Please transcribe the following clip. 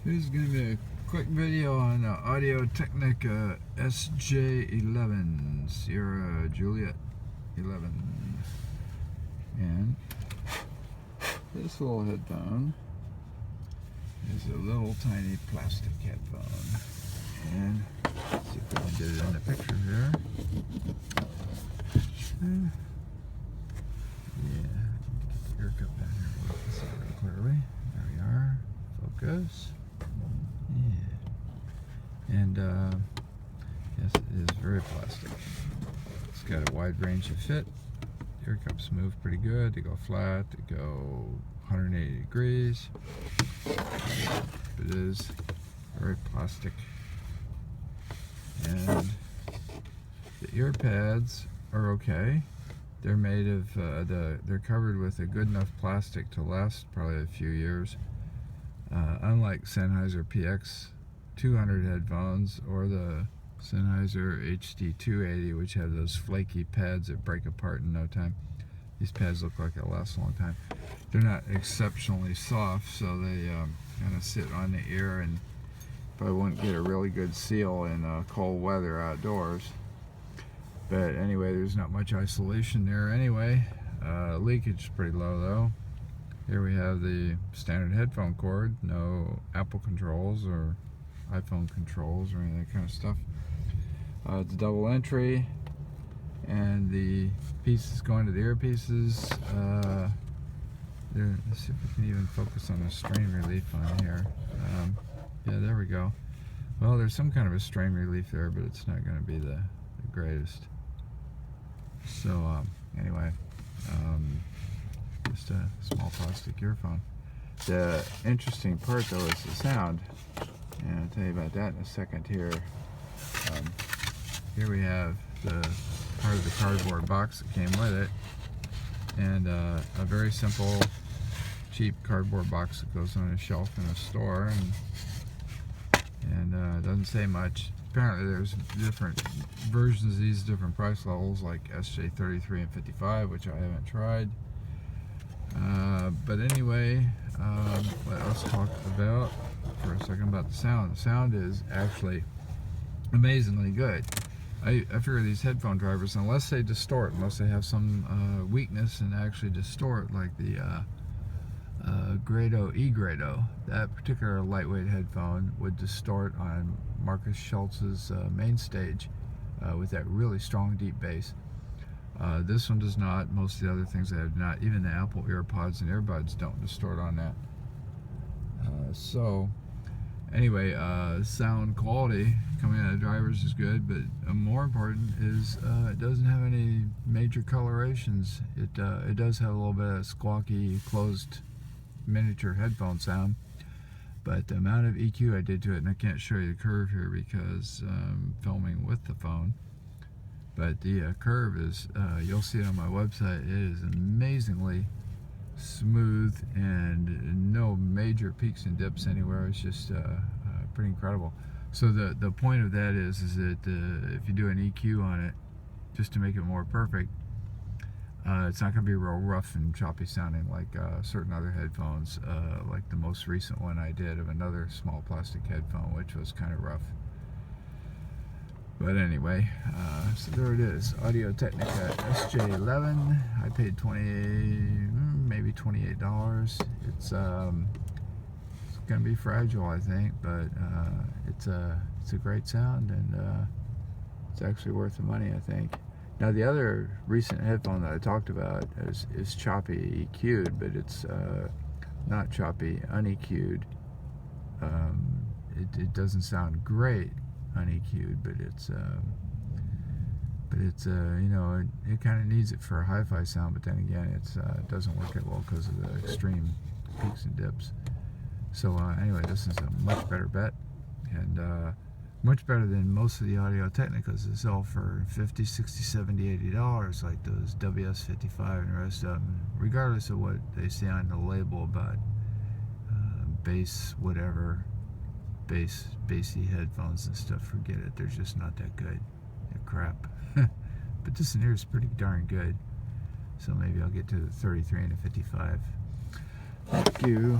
This is going to be a quick video on Audio-Technica SJ-11, Sierra Juliet 11. And this little headphone is a little tiny plastic headphone. And let's see if we can get it in the picture here. Yeah, get the ear cup down here so we can see it real clearly. There we are. Focus. Yeah. And yes, it is very plastic. It's got a wide range of fit. Ear cups move pretty good. They go flat. They go 180 degrees. It is very plastic. And the ear pads are okay. They're made of they're covered with a good enough plastic to last probably a few years. Unlike Sennheiser PX 200 headphones or the Sennheiser HD280, which have those flaky pads that break apart in no time. These pads look like they'll last a long time. They're not exceptionally soft, so they kind of sit on the ear and probably won't get a really good seal in cold weather outdoors. But anyway, there's not much isolation there anyway. Leakage is pretty low though. Here we have the standard headphone cord, no Apple controls or iPhone controls or any of that kind of stuff. It's double entry, and the pieces going to the earpieces. Let's see if we can even focus on the strain relief on here. Yeah, there we go. Well, there's some kind of a strain relief there, but it's not going to be the greatest. So anyway, just a small plastic earphone. The interesting part though is the sound, and I'll tell you about that in a second here. Here we have the part of the cardboard box that came with it, and a very simple, cheap cardboard box that goes on a shelf in a store, and doesn't say much. Apparently there's different versions of these, different price levels, like SJ-33 and 55, which I haven't tried. But anyway, let's talk about for a second about the sound. The sound is actually amazingly good. I figure these headphone drivers, unless they distort, unless they have some weakness and actually distort, like the Grado E-Grado, that particular lightweight headphone would distort on Marcus Schultz's main stage with that really strong deep bass. This one does not. Most of the other things that have not. Even the Apple AirPods and earbuds don't distort on that. So anyway, sound quality coming out of the drivers is good, but more important is it doesn't have any major colorations. It does have a little bit of squawky closed miniature headphone sound, but the amount of EQ I did to it, and I can't show you the curve here because I'm filming with the phone, but the curve is, you'll see it on my website, it is amazingly smooth and no major peaks and dips anywhere. It's just pretty incredible. So the point of that is that if you do an EQ on it, just to make it more perfect, it's not going to be real rough and choppy sounding like certain other headphones, like the most recent one I did of another small plastic headphone, which was kind of rough. But anyway, so there it is, Audio-Technica SJ-11. I paid maybe $28. It's going to be fragile, I think, but it's a great sound, and it's actually worth the money, I think. Now the other recent headphone that I talked about is choppy EQ'd, but it's not choppy uneq'd. It doesn't sound great uneq'd, but it's you know, it kind of needs it for a hi-fi sound, but then again it doesn't work that well because of the extreme peaks and dips. So anyway, this is a much better bet, and much better than most of the Audio-Technicas that sell for $50, $60, $70, $80, like those WS55 and the rest of them, regardless of what they say on the label about bass, whatever, bassy headphones and stuff. Forget it, they're just not that good. They're crap. But this in here is pretty darn good, so maybe I'll get to the 33 and the 55. Thank you.